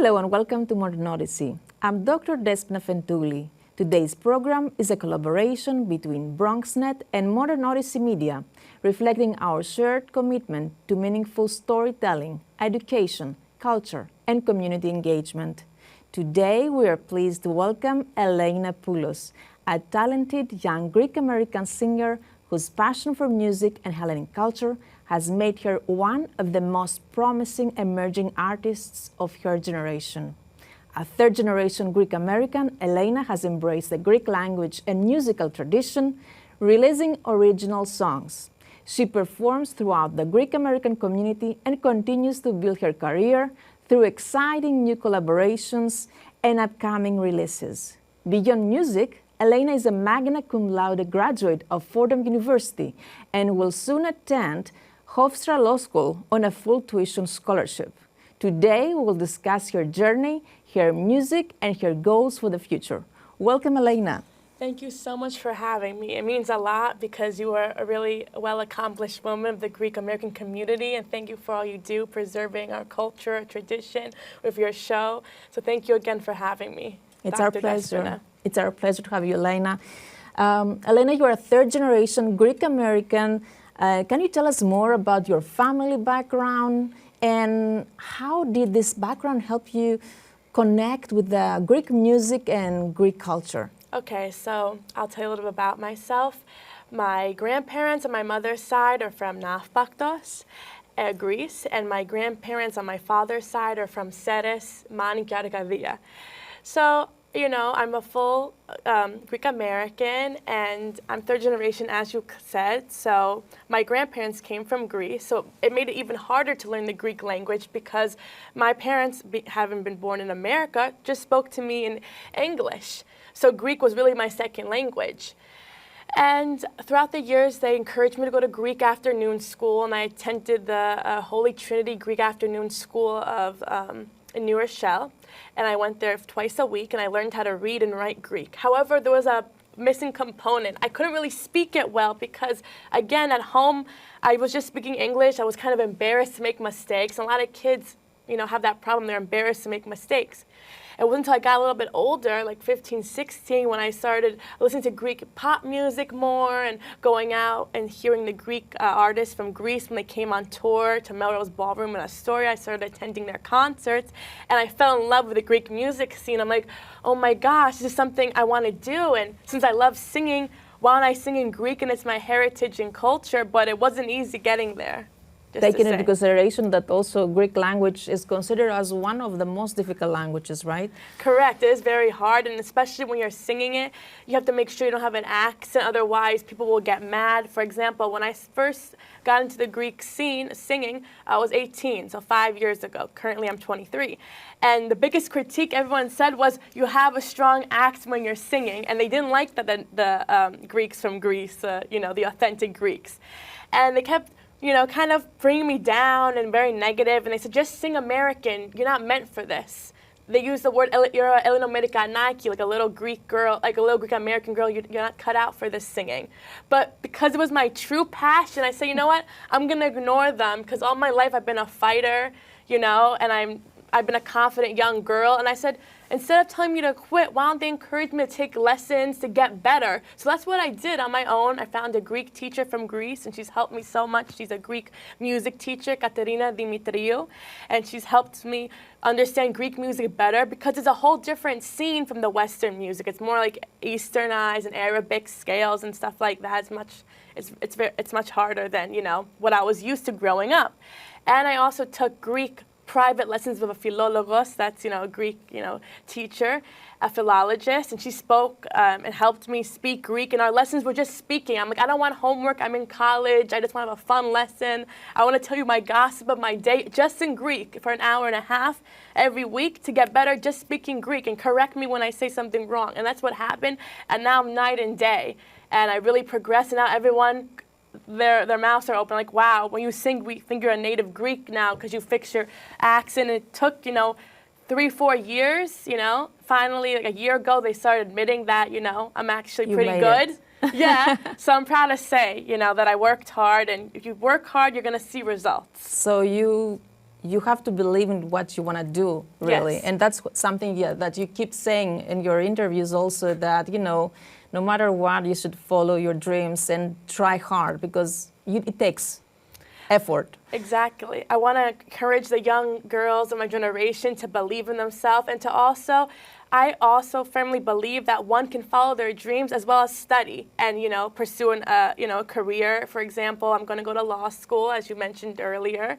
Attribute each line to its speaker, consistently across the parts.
Speaker 1: Hello and welcome to Modern Odyssey. I'm Dr. Despina Afentouli. Today's program is a collaboration between BronxNet and Modern Odyssey Media, reflecting our shared commitment to meaningful storytelling, education, culture, and community engagement. Today, we are pleased to welcome Elaina Poulos, a talented young Greek-American singer whose passion for music and Hellenic culture has made her one of the most promising emerging artists of her generation. A third-generation Greek-American, Elaina has embraced the Greek language and musical tradition, releasing original songs. She performs throughout the Greek-American community and continues to build her career through exciting new collaborations and upcoming releases. Beyond music, Elaina is a magna cum laude graduate of Fordham University and will soon attend Hofstra Law School on a full tuition scholarship. Today, we will discuss her journey, her music, and her goals for the future. Welcome, Elaina.
Speaker 2: Thank you so much for having me. It means a lot because you are a really well-accomplished woman of the Greek-American community, and thank you for all you do, preserving our culture, tradition with your show. So thank you again for having me.
Speaker 1: It's
Speaker 2: Dr.
Speaker 1: our pleasure.
Speaker 2: Despina.
Speaker 1: It's our pleasure to have you, Elaina. Elaina, you are a third-generation Greek-American. Can you tell us more about your family background and how did this background help you connect with the Greek music and Greek culture?
Speaker 2: Okay, so I'll tell you a little bit about myself. My grandparents on my mother's side are from Nafpaktos, Greece, and my grandparents on my father's side are from Seres, Mani, και Arkadia. So, you know, I'm a full Greek-American, and I'm third generation, as you said. So my grandparents came from Greece, so it made it even harder to learn the Greek language because my parents, having been born in America, just spoke to me in English. So Greek was really my second language. And throughout the years, they encouraged me to go to Greek afternoon school, and I attended the Holy Trinity Greek afternoon school in New Rochelle, and I went there twice a week, and I learned how to read and write Greek. However, there was a missing component. I couldn't really speak it well because, again, at home, I was just speaking English. I was kind of embarrassed to make mistakes. And a lot of kids, you know, have that problem. They're embarrassed to make mistakes. It wasn't until I got a little bit older, like 15, 16, when I started listening to Greek pop music more and going out and hearing the Greek artists from Greece when they came on tour to Melrose Ballroom in Astoria. I started attending their concerts, and I fell in love with the Greek music scene. I'm like, oh my gosh, this is something I want to do. And since I love singing, why don't I sing in Greek? And it's my heritage and culture, but it wasn't easy getting there.
Speaker 1: Taking into consideration that also Greek language is considered as one of the most difficult languages, right?
Speaker 2: Correct. It is very hard, and especially when you're singing it, you have to make sure you don't have an accent, otherwise people will get mad. For example, when I first got into the Greek scene singing, I was 18, so 5 years ago. Currently, I'm 23. And the biggest critique everyone said was, you have a strong accent when you're singing, and they didn't like the Greeks from Greece, you know, the authentic Greeks. And they kept, you know, kind of bringing me down and very negative, and they said, just sing American, you're not meant for this. They used the word, you're a Elleno-Amerikanaki, like a little Greek girl, like a little Greek-American girl, you're not cut out for this singing. But because it was my true passion, I said, you know what, I'm gonna ignore them, because all my life I've been a fighter, you know, and I've been a confident young girl, and I said, instead of telling me to quit, why don't they encourage me to take lessons to get better? So that's what I did on my own. I found a Greek teacher from Greece, and she's helped me so much. She's a Greek music teacher, Katerina Dimitriou, and she's helped me understand Greek music better because it's a whole different scene from the Western music. It's more like Easternized and Arabic scales and stuff like that. It's much harder than, you know, what I was used to growing up. And I also took Greek private lessons with a philologos, that's, you know, a Greek, you know, teacher, a philologist, and she spoke and helped me speak Greek, and our lessons were just speaking. I'm like, I don't want homework, I'm in college, I just want to have a fun lesson. I want to tell you my gossip of my day, just in Greek, for an hour and a half every week to get better, just speaking Greek, and correct me when I say something wrong. And that's what happened, and now I'm night and day, and I really progressed, and now everyone, their mouths are open, like, wow, when you sing, we think you're a native Greek now because you fix your accent. It took, you know, 3-4 years, you know. Finally, like a year ago, they started admitting that, you know, I'm actually pretty good. Yeah, so I'm proud to say, you know, that I worked hard, and if you work hard, you're going to see results.
Speaker 1: So you you have to believe in what you want to do, really.
Speaker 2: Yes.
Speaker 1: And that's something that you keep saying in your interviews also, that, no matter what, you should follow your dreams and try hard, because it takes effort.
Speaker 2: Exactly. I want to encourage the young girls of my generation to believe in themselves, and I also firmly believe that one can follow their dreams as well as study and, pursue a career. For example, I'm going to go to law school, as you mentioned earlier.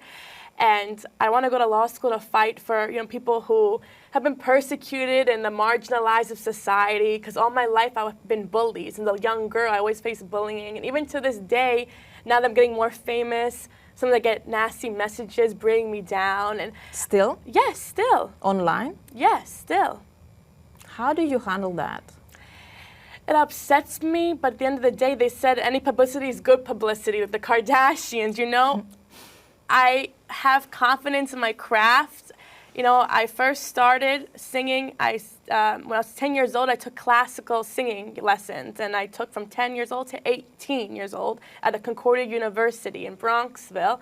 Speaker 2: And I want to go to law school to fight for, people who have been persecuted and the marginalized of society, because all my life I've been bullied. And as a young girl, I always face bullying. And even to this day, now that I'm getting more famous, some that get nasty messages bringing me down. And
Speaker 1: Still?
Speaker 2: Yes, still.
Speaker 1: Online?
Speaker 2: Yes, still.
Speaker 1: How do you handle that?
Speaker 2: It upsets me, but at the end of the day, they said any publicity is good publicity with the Kardashians, I have confidence in my craft. I first started singing. When I was 10 years old, I took classical singing lessons, and I took from 10 years old to 18 years old at the Concordia University in Bronxville,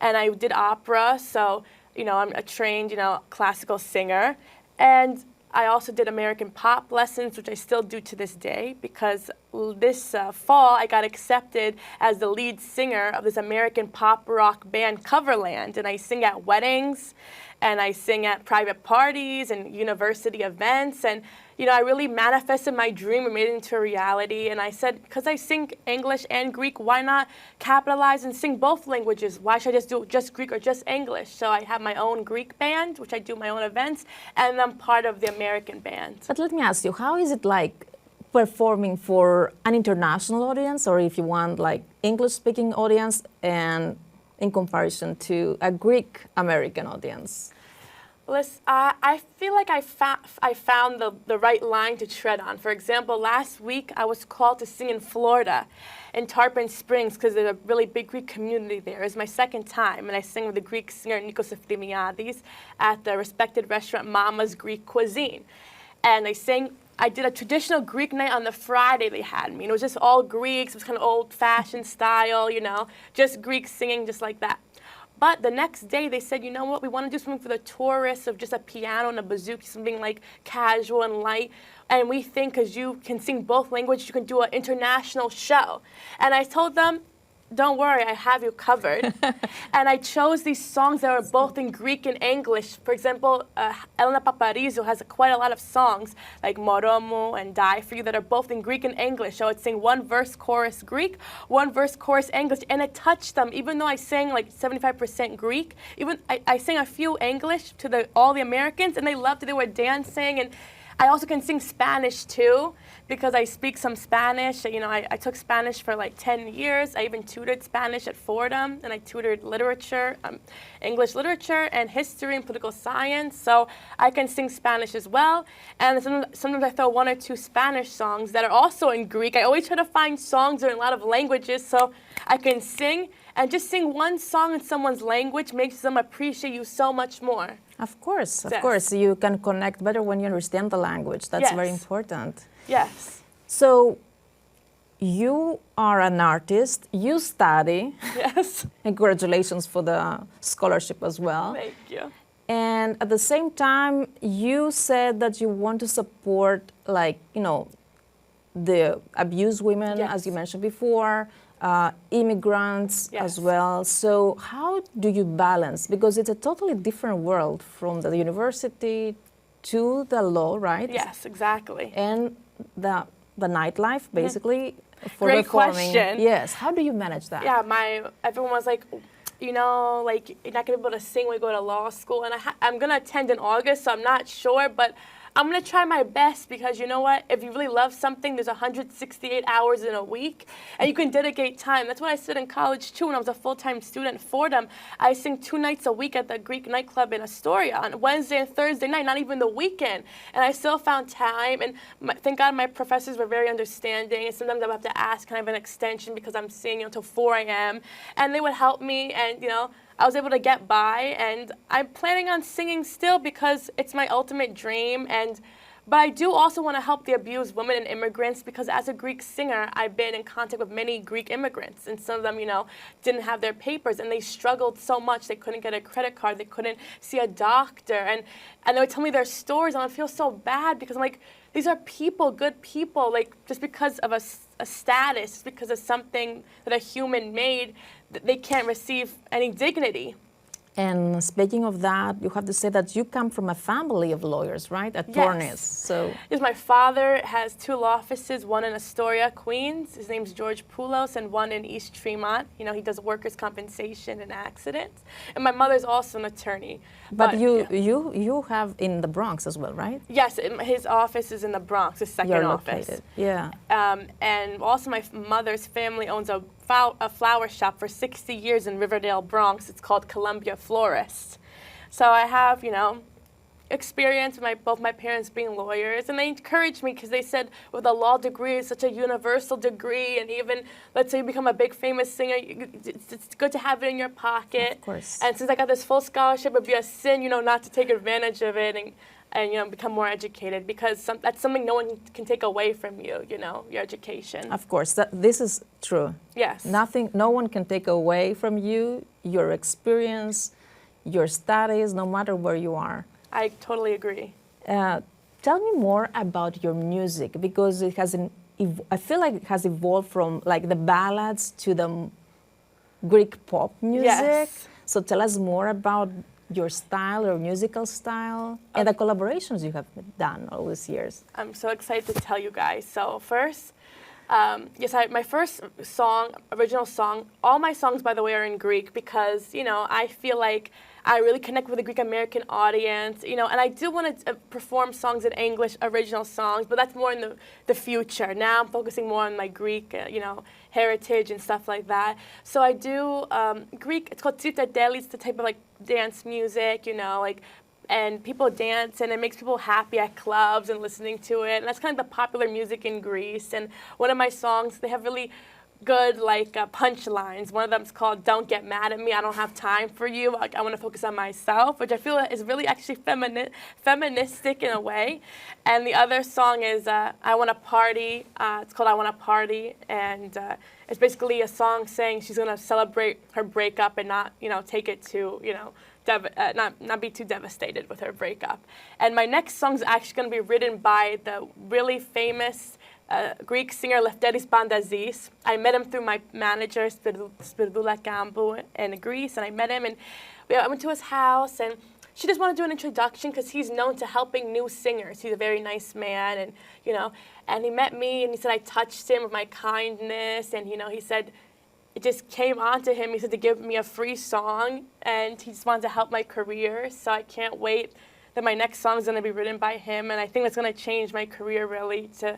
Speaker 2: and I did opera. So, I'm a trained, classical singer, and I also did American pop lessons, which I still do to this day, because this fall I got accepted as the lead singer of this American pop rock band Coverland, and I sing at weddings, and I sing at private parties and university events, and I really manifested my dream and made it into a reality. And I said, because I sing English and Greek, why not capitalize and sing both languages? Why should I just do just Greek or just English? So I have my own Greek band, which I do my own events, and I'm part of the American band.
Speaker 1: But let me ask you, how is it like performing for an international audience, or if you want like English-speaking audience, and in comparison to a Greek American audience?
Speaker 2: Listen, I feel like I found the right line to tread on. For example, last week I was called to sing in Florida, in Tarpon Springs, because there's a really big Greek community there. It's my second time, and I sing with the Greek singer Nikos Efthymiadis at the respected restaurant Mama's Greek Cuisine. And I did a traditional Greek night on the Friday they had me. And it was just all Greeks. It was kind of old-fashioned style, just Greek singing, just like that. But the next day they said, you know what, we want to do something for the tourists of just a piano and a bouzouki, something like casual and light. And we think because you can sing both languages, you can do an international show. And I told them, don't worry, I have you covered. And I chose these songs that were both in Greek and English. For example, Elaina Poulos has quite a lot of songs like Moromu and Die For You that are both in Greek and English. So I would sing one verse, chorus Greek, one verse, chorus English, and it touched them. Even though I sang like 75% Greek, even I sang a few English to all the Americans, and they loved it. They were dancing, and I also can sing Spanish too, because I speak some Spanish. I took Spanish for like 10 years. I even tutored Spanish at Fordham, and I tutored literature, English literature, and history and political science. So I can sing Spanish as well. And sometimes I throw one or two Spanish songs that are also in Greek. I always try to find songs that are in a lot of languages so I can sing. And just sing one song in someone's language makes them appreciate you so much more.
Speaker 1: Of course,
Speaker 2: Yes.
Speaker 1: of course. You can connect better when you understand the language. That's
Speaker 2: Yes.
Speaker 1: very important.
Speaker 2: Yes.
Speaker 1: So you are an artist, you study.
Speaker 2: Yes.
Speaker 1: And congratulations for the scholarship as well.
Speaker 2: Thank you.
Speaker 1: And at the same time, you said that you want to support, the abused women,
Speaker 2: Yes.
Speaker 1: as you mentioned before, immigrants
Speaker 2: Yes.
Speaker 1: as well. So how do you balance? Because it's a totally different world from the university to the law, right?
Speaker 2: Yes, exactly.
Speaker 1: And the nightlife, basically, for
Speaker 2: Great
Speaker 1: performing.
Speaker 2: question.
Speaker 1: Yes. How do you manage that?
Speaker 2: Yeah, everyone was like, you're not gonna be able to sing when you go to law school, and I'm gonna attend in August, so I'm not sure, but I'm gonna try my best, because you know what? If you really love something, there's 168 hours in a week, and you can dedicate time. That's what I said in college too. When I was a full-time student at Fordham, I sing 2 nights a week at the Greek nightclub in Astoria on Wednesday and Thursday night, not even the weekend. And I still found time. And thank God my professors were very understanding. And sometimes I would have to ask, can I have an extension because I'm singing until 4 a.m. And they would help me, and I was able to get by, and I'm planning on singing still because it's my ultimate dream, and But I do also want to help the abused women and immigrants because as a Greek singer, I've been in contact with many Greek immigrants. And some of them, didn't have their papers and they struggled so much. They couldn't get a credit card. They couldn't see a doctor. And they would tell me their stories and I would feel so bad because I'm like, these are people, good people. Like just because of a status, just because of something that a human made, they can't receive any dignity.
Speaker 1: And speaking of that, you have to say that you come from a family of lawyers, right? Attorneys.
Speaker 2: Yes.
Speaker 1: So
Speaker 2: Yes, my father has 2 law offices, one in Astoria, Queens. His name's George Poulos, and one in East Tremont. He does workers' compensation and accidents. And my mother's also an attorney.
Speaker 1: But you have in the Bronx as well, right?
Speaker 2: Yes, his office is in the Bronx, his second
Speaker 1: You're
Speaker 2: office.
Speaker 1: located. Yeah.
Speaker 2: And also my mother's family owns a flower shop for 60 years in Riverdale, Bronx. It's called Columbia Florist. So I have, experience with both my parents being lawyers, and they encouraged me because they said with a law degree, it's such a universal degree, and even let's say you become a big famous singer, it's good to have it in your pocket.
Speaker 1: Of course.
Speaker 2: And since I got this full scholarship, it'd be a sin, not to take advantage of it and become more educated because that's something no one can take away from you, your education.
Speaker 1: Of course, this is true.
Speaker 2: Yes.
Speaker 1: No one can take away from you your experience, your studies, no matter where you are.
Speaker 2: I totally agree.
Speaker 1: Tell me more about your music because it has I feel like it has evolved from like the ballads to the Greek pop music.
Speaker 2: Yes.
Speaker 1: So tell us more about your style, your musical style, and the collaborations you have done all these years.
Speaker 2: I'm so excited to tell you guys. So first, my first song, original song, all my songs, by the way, are in Greek because, I feel like I really connect with the Greek American audience, and I do want to perform songs in English, original songs, but that's more in the future. Now I'm focusing more on my Greek, heritage and stuff like that. So I do Greek, it's called tsitadeli, it's the type of dance music, and people dance and it makes people happy at clubs and listening to it. And that's kind of the popular music in Greece. And one of my songs, they have really good punchlines. One of them is called "Don't Get Mad at Me, I Don't Have Time for You. I want to focus on myself," which I feel is really actually feministic in a way. And the other song is "I Want to Party." It's called "I Want to Party," and it's basically a song saying she's going to celebrate her breakup and not, take it to, not be too devastated with her breakup. And my next song is actually going to be written by the really famous Greek singer Lefteris Pandazis. I met him through my manager, Spiridula Kambu, in Greece, and I met him, and I went to his house, and she just wanted to do an introduction because he's known to helping new singers. He's a very nice man, and, and he met me, and he said I touched him with my kindness, and, he said it just came onto him. He said to give me a free song, and he just wanted to help my career, so I can't wait that my next song is going to be written by him, and I think that's going to change my career really to,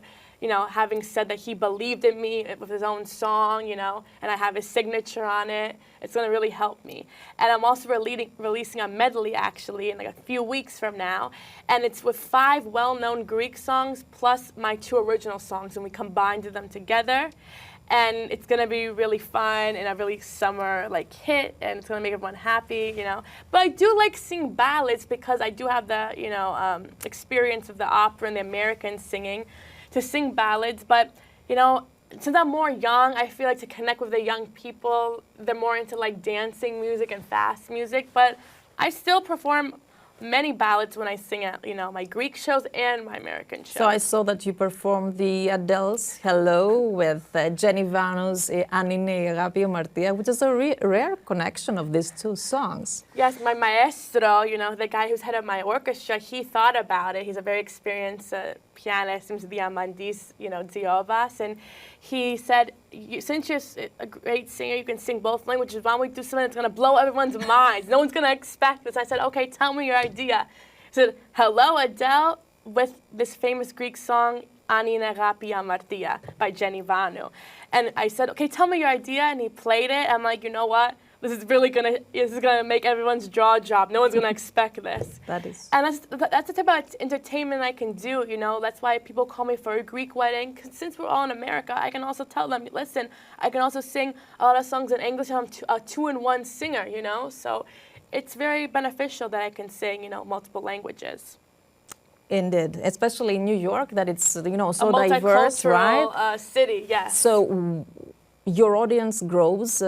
Speaker 2: having said that he believed in me with his own song, and I have his signature on it. It's going to really help me. And I'm also releasing a medley, actually, in a few weeks from now. And it's with 5 well-known Greek songs plus my 2 original songs, and we combined them together. And it's going to be really fun and a really summer hit, and it's going to make everyone happy, But I do like sing ballads because I do have the, experience of the opera and the American singing to sing ballads. But, since I'm more young, I feel like to connect with the young people, they're more into dancing music and fast music. But I still perform many ballads when I sing at, my Greek shows and my American shows.
Speaker 1: So I saw that you performed the Adele's Hello with Jenny Vanos, Αν είναι η αγάπη η αμαρτία, which is a rare connection of these 2 songs.
Speaker 2: Yes, my maestro, the guy who's head of my orchestra, he thought about it. He's a very experienced pianist, seems to be Diamandis, Diovas, and he said, since you're a great singer, you can sing both languages, why don't we do something that's going to blow everyone's minds? No one's going to expect this. I said, okay, tell me your idea. He said, hello, Adele, with this famous Greek song, Αν είναι αγάπη η αμαρτία, by Jenny Vanu. And I said, okay, tell me your idea, and he played it. I'm like, you know what? This is gonna make everyone's jaw drop. No one's gonna expect this. And that's the type of entertainment I can do, That's why people call me for a Greek wedding. 'Cause since we're all in America, I can also tell them, listen, I can also sing a lot of songs in English. I'm a 2-in-1 singer, So it's very beneficial that I can sing, multiple languages.
Speaker 1: Indeed, especially in New York, that it's so
Speaker 2: a
Speaker 1: diverse, right?
Speaker 2: multicultural city, yes.
Speaker 1: So your audience grows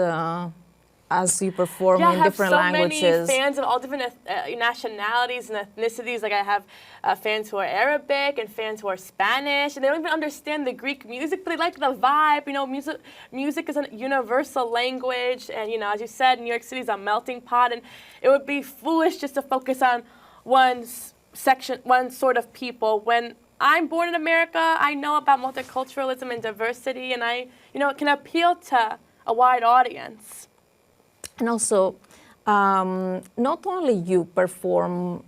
Speaker 1: as you perform in different languages.
Speaker 2: I have so many fans of all different nationalities and ethnicities. Like I have fans who are Arabic and fans who are Spanish, and they don't even understand the Greek music, but they like the vibe. Music is a universal language, and as you said, New York City is a melting pot, and it would be foolish just to focus on one sort of people. When I'm born in America, I know about multiculturalism and diversity, and it can appeal to a wide audience.
Speaker 1: And also, not only you perform,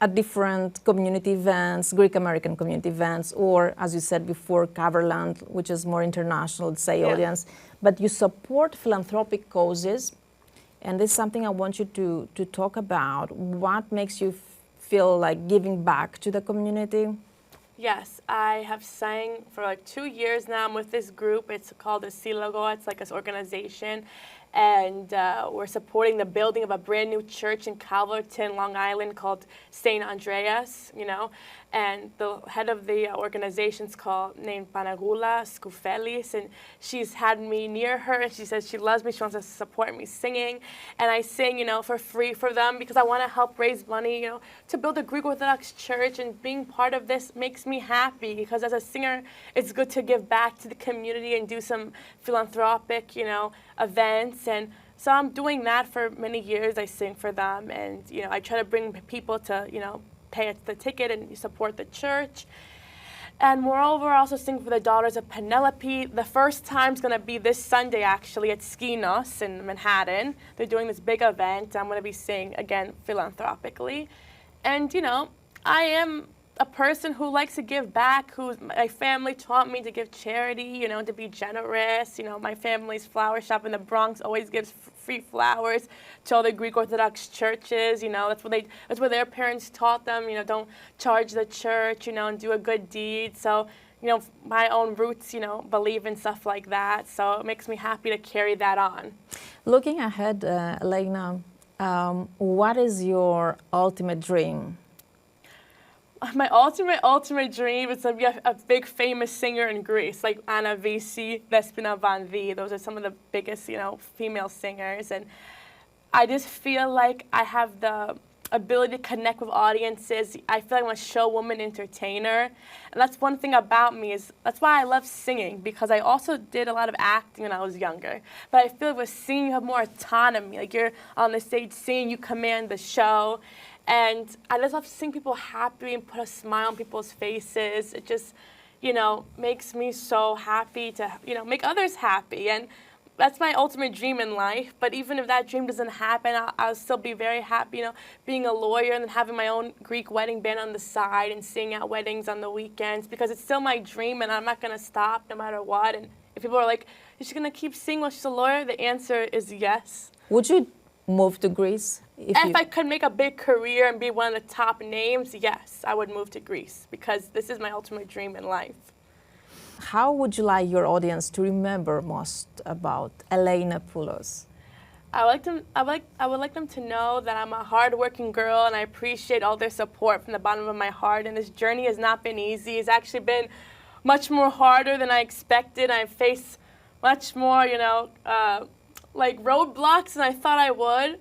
Speaker 1: at different community events, Greek American community events, or as you said before, Coverland, which is more international, audience, but you support philanthropic causes, and this is something I want you to talk about. What makes you feel like giving back to the community?
Speaker 2: Yes, I have sang for like 2 years now. I'm with this group. It's called the Silago. It's like this organization. And we're supporting the building of a brand new church in Calverton, Long Island called St. Andreas, And the head of the organization's named Panagula Skoufelis. And she's had me near her. And she says she loves me. She wants to support me singing. And I sing, for free for them because I want to help raise money, to build a Greek Orthodox church. And being part of this makes me happy because as a singer, it's good to give back to the community and do some philanthropic, events. And so I'm doing that for many years. I sing for them, and I try to bring people to pay the ticket and support the church. And moreover, I also sing for the Daughters of Penelope. The first time's going to be this Sunday, actually, at Skinos in Manhattan. They're doing this big event. I'm going to be singing, again, philanthropically. And, I am a person who likes to give back, my family taught me to give charity, to be generous. My family's flower shop in the Bronx always gives free flowers to all the Greek Orthodox churches. That's what their parents taught them. Don't charge the church. And do a good deed. So, my own roots, believe in stuff like that. So it makes me happy to carry that on.
Speaker 1: Looking ahead, Elaina, what is your ultimate dream?
Speaker 2: My ultimate dream is to be a big famous singer in Greece, like Anna Visi, Despina Afentouli. Those are some of the biggest, female singers. And I just feel like I have the ability to connect with audiences. I feel like I'm a show woman entertainer. And that's one thing about me that's why I love singing, because I also did a lot of acting when I was younger. But I feel like with singing, you have more autonomy. Like you're on the stage singing, you command the show. And I just love seeing people happy and put a smile on people's faces. It just, makes me so happy to, make others happy. And that's my ultimate dream in life. But even if that dream doesn't happen, I'll still be very happy, being a lawyer and then having my own Greek wedding band on the side and singing at weddings on the weekends, because it's still my dream and I'm not going to stop no matter what. And if people are like, is she going to keep singing while she's a lawyer? The answer is yes.
Speaker 1: Would you move to Greece?
Speaker 2: If I could make a big career and be one of the top names, yes, I would move to Greece, because this is my ultimate dream in life.
Speaker 1: How would you like your audience to remember most about Elaina Poulos?
Speaker 2: I would like them to know that I'm a hardworking girl, and I appreciate all their support from the bottom of my heart. And this journey has not been easy. It's actually been much more harder than I expected. I've faced much more, like roadblocks than I thought I would.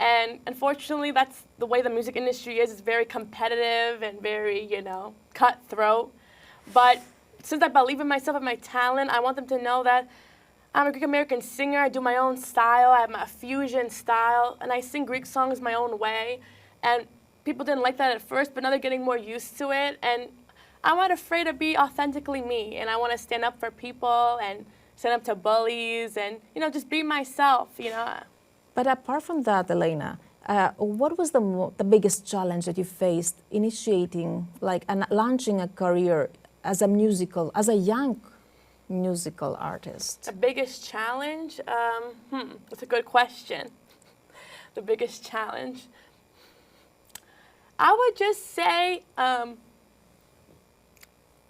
Speaker 2: And unfortunately, that's the way the music industry is. It's very competitive and very, cutthroat. But since I believe in myself and my talent, I want them to know that I'm a Greek American singer. I do my own style. I have a fusion style. And I sing Greek songs my own way. And people didn't like that at first, but now they're getting more used to it. And I'm not afraid to be authentically me. And I want to stand up for people and stand up to bullies and, just be myself,
Speaker 1: But apart from that, Elaina, what was the biggest challenge that you faced initiating, and launching a career as a young musical artist?
Speaker 2: The biggest challenge? That's a good question. The biggest challenge? I would just say,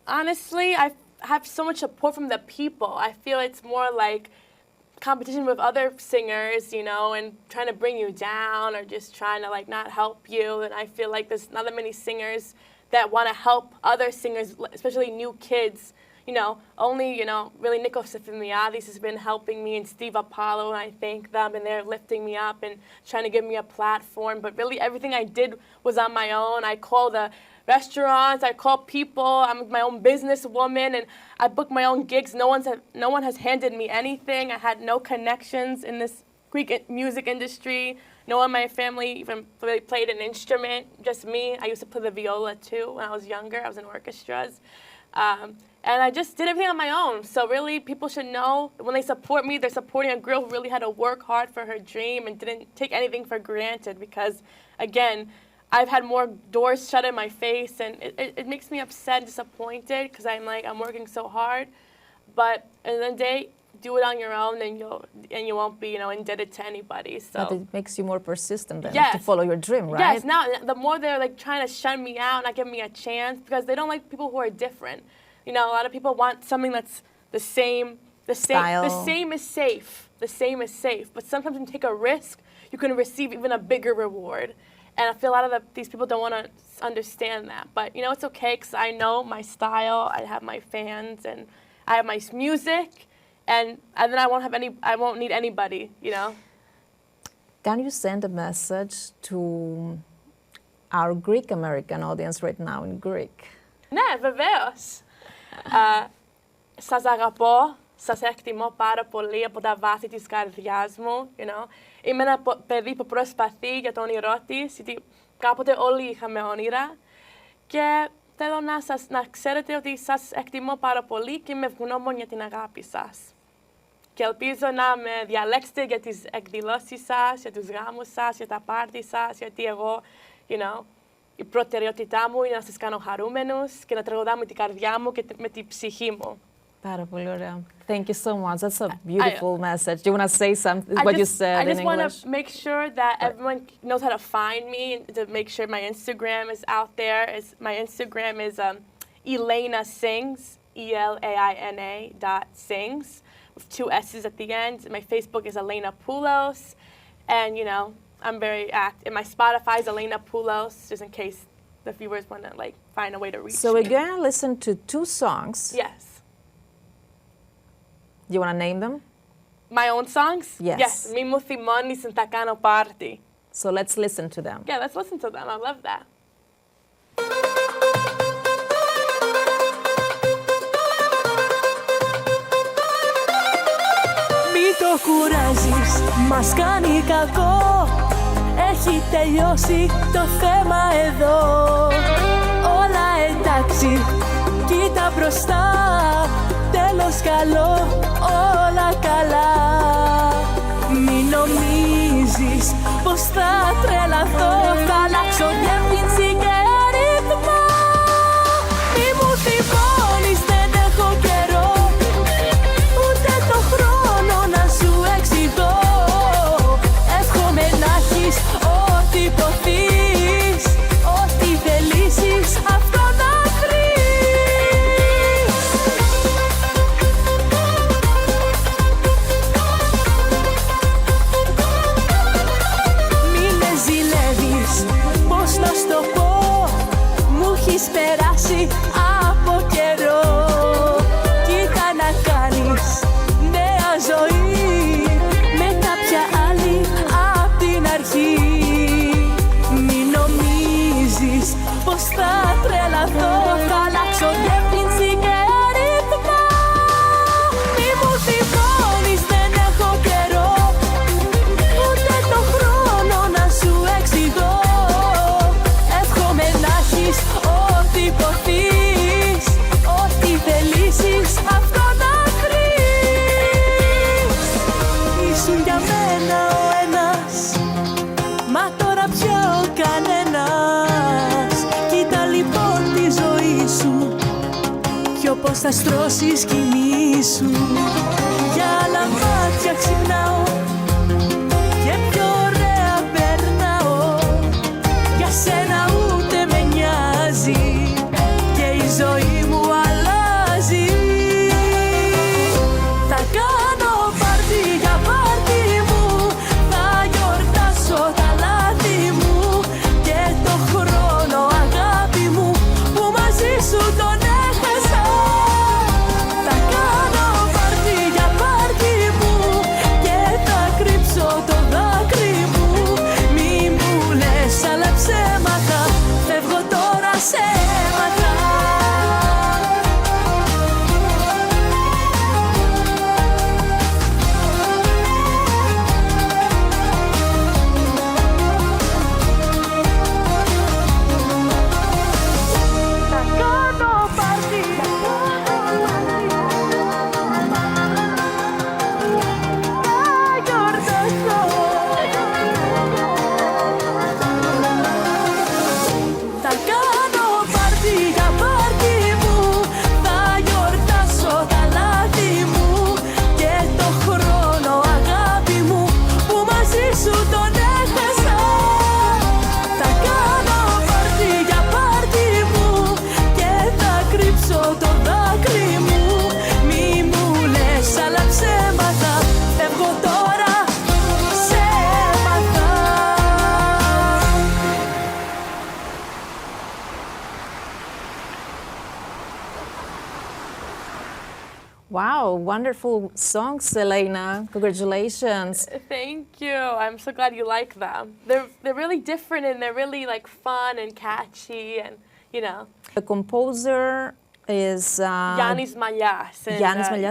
Speaker 2: honestly, I have so much support from the people. I feel it's more like competition with other singers, you know, and trying to bring you down or just trying to like not help you. And I feel like there's not that many singers that want to help other singers, especially new kids. You know, only, you know, really Hofstra Law School has been helping me, and Steve Apollo, and I thank them, and they're lifting me up and trying to give me a platform. But really everything I did was on my own. I call the restaurants, I call people, I'm my own businesswoman, and I book my own gigs. No one has handed me anything. I had no connections in this Greek music industry. No one in my family even really played an instrument, just me. I used to play the viola too when I was younger. I was in orchestras. And I just did everything on my own. So really, people should know when they support me, they're supporting a girl who really had to work hard for her dream and didn't take anything for granted. Because, again, I've had more doors shut in my face, and it makes me upset and disappointed because I'm working so hard. But at the end of the day, do it on your own, and you won't be, you know, indebted to anybody. So.
Speaker 1: But it makes you more persistent then
Speaker 2: yes.
Speaker 1: to follow your dream, right?
Speaker 2: Yes. Now, the more they're like trying to shun me out, not giving me a chance, because they don't like people who are different. You know, a lot of people want something that's the same.
Speaker 1: Style.
Speaker 2: The same is safe. The same is safe. But sometimes when you take a risk, you can receive even a bigger reward. And I feel a lot of these people don't want to understand that. But, you know, it's okay because I know my style. I have my fans, and I have my music. And then I won't need anybody, you know.
Speaker 1: Can you send a message to our Greek American audience right now in Greek?
Speaker 2: Ναι, βεβαίως. Σας αγαπώ, σας εκτιμώ πάρα πολύ από τα βάθη της καρδιάς μου, you know. Είμαι ένα παιδί που προσπαθεί για το όνειρό της, γιατί κάποτε όλοι είχαμε όνειρα. Και θέλω να ξέρετε ότι σας εκτιμώ πάρα πολύ και είμαι ευγνώμων για την αγάπη σας. Και ελπίζω να με διαλέξετε για τις εκδηλώσεις σας, για τους γάμους σας, για τα πάρτι σας, γιατί εγώ, you know, η προτεραιότητά μου είναι να σας κάνω χαρούμενους και να τραγουδάω με την καρδιά μου και με την ψυχή μου.
Speaker 1: Πάρα πολύ ωραία. Thank you so much. That's a beautiful message. Do you want to say something, what you said in English?
Speaker 2: I just want to make sure that everyone knows how to find me, to make sure my Instagram is out there. My Instagram is Elaina Sings, ELAINA.sings, with 2 S's at the end. My Facebook is Elaina Poulos, and, you know, I'm very active. My Spotify is Elaina Poulos, just in case the viewers want to like find a way to reach me.
Speaker 1: So we're going to listen to 2 songs.
Speaker 2: Yes.
Speaker 1: Do you want to name them?
Speaker 2: My own songs?
Speaker 1: Yes.
Speaker 2: Yes. Μη μου θυμώνεις εν τα κάνω πάρτι.
Speaker 1: So let's listen to them.
Speaker 2: Yeah, let's listen to them. I love that.
Speaker 3: Μη το κουράζεις, μας κάνει κακό. Έχει τελειώσει το θέμα εδώ. Όλα εντάξει, κοίτα μπροστά. Τέλος καλό, όλα καλά. Μη νομίζεις πως θα τρελαθώ. Θα αλλάξω διεύθυνση και ρυθμό. Μη μου θυμώνεις, δεν έχω καιρό. Ούτε το χρόνο να σου εξηγώ. Εύχομαι να έχεις ό,τι υποθείς. Ό,τι θελήσεις, αυτό να βρεις. Μην με ζηλεύεις, πώς να στο πω. Μου έχεις περάσει από καιρό. Κοίτα να κάνεις νέα ζωή με κάποια άλλη απ' την αρχή. Μην νομίζεις πως θα τρελαθώ. Θα αλλάξω διεύθυνση και ρυθμό. Μη μου θυμώνεις, δεν έχω καιρό. Ούτε το χρόνο να σου εξηγώ. Εύχομαι να έχεις ό,τι υποθείς. Ό,τι θελήσεις, αυτό να βρεις. Ήσουν για μένα ο ένας, μα τώρα πια ο κανένας. Κοίτα λοιπόν τη ζωή σου κι όπως θα στρώσεις κοιμή σου. Για άλλα μάτια ξυπνάω και πιο ωραία περνάω. Για σένα ούτε με νοιάζει και η ζωή μου αλλάζει. Θα κάνω πάρτι για
Speaker 1: Wow, wonderful songs, Elaina. Congratulations.
Speaker 2: Thank you. I'm so glad you like them. They're really different and they're really like fun and catchy and you know.
Speaker 1: The composer is
Speaker 2: Yannis Malias and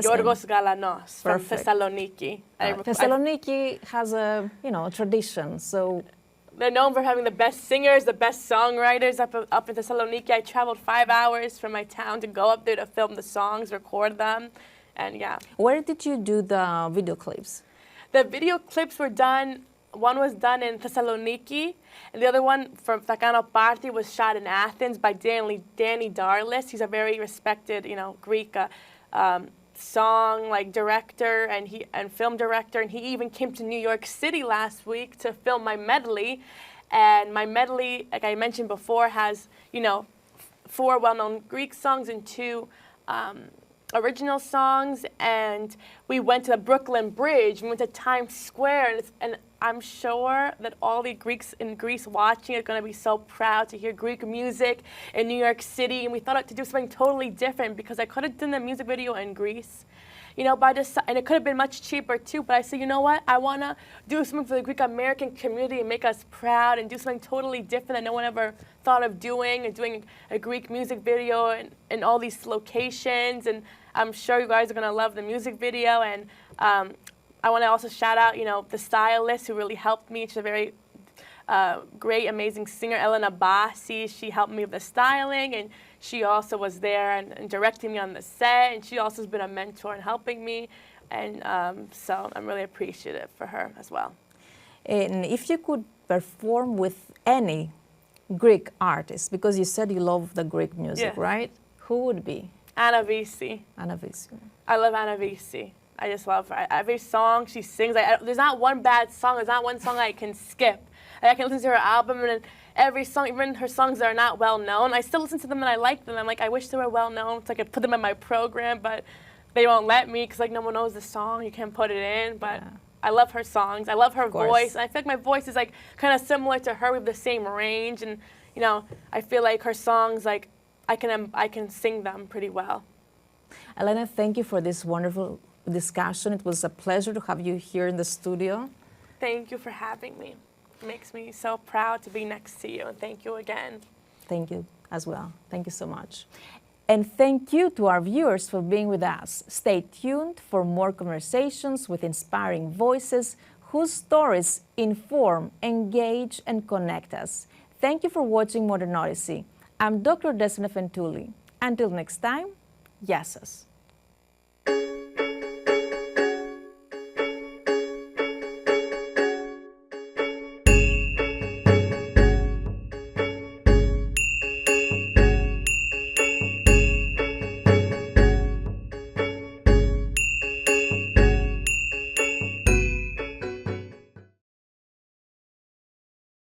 Speaker 2: Yorgos Galanos from Thessaloniki.
Speaker 1: Thessaloniki has a tradition, so.
Speaker 2: They're known for having the best singers, the best songwriters up in Thessaloniki. I traveled 5 hours from my town to go up there to film the songs, record them, and yeah.
Speaker 1: Where did you do the video clips?
Speaker 2: The video clips were done, one was done in Thessaloniki, and the other one from Thakano Party was shot in Athens by Danny Darlis. He's a very respected, Greek song director and film director, and he even came to New York City last week to film my medley. And my medley, like I mentioned before, has 4 well-known Greek songs and 2 original songs. And we went to the Brooklyn Bridge, we went to Times Square, and I'm sure that all the Greeks in Greece watching are going to be so proud to hear Greek music in New York City. And we thought to do something totally different because I could have done the music video in Greece, and it could have been much cheaper too. But I said, you know what? I want to do something for the Greek American community and make us proud and do something totally different that no one ever thought of doing, and doing a Greek music video in all these locations. And I'm sure you guys are going to love the music video. And I want to also shout out, the stylist who really helped me. She's a very great, amazing singer, Elaina Poulos. She helped me with the styling, and she also was there and directing me on the set. And she also has been a mentor in helping me. And so I'm really appreciative for her as well.
Speaker 1: And if you could perform with any Greek artist, because you said you love the Greek music, right? Who would be?
Speaker 2: Anna Visi.
Speaker 1: Anna Visi.
Speaker 2: I love Anna Visi. I just love her. Every song she sings, there's not one bad song. There's not one song I can skip. I can listen to her album, and every song, even her songs that are not well known, I still listen to them and I like them. I'm like, I wish they were well known so I could put them in my program, but they won't let me because no one knows the song. You can't put it in, but I love her songs. I love her voice. And I feel like my voice is kind of similar to her. We have the same range, and I feel like her songs, I can sing them pretty well.
Speaker 1: Eliana, thank you for this wonderful discussion. It was a pleasure to have you here in the studio.
Speaker 2: Thank you for having me. It makes me so proud to be next to you, and thank you again.
Speaker 1: Thank you as well. Thank you so much. And thank you to our viewers for being with us. Stay tuned for more conversations with inspiring voices whose stories inform, engage, and connect us. Thank you for watching Modern Odyssey. I'm Dr. Despina Afentouli. Until next time, Yassas.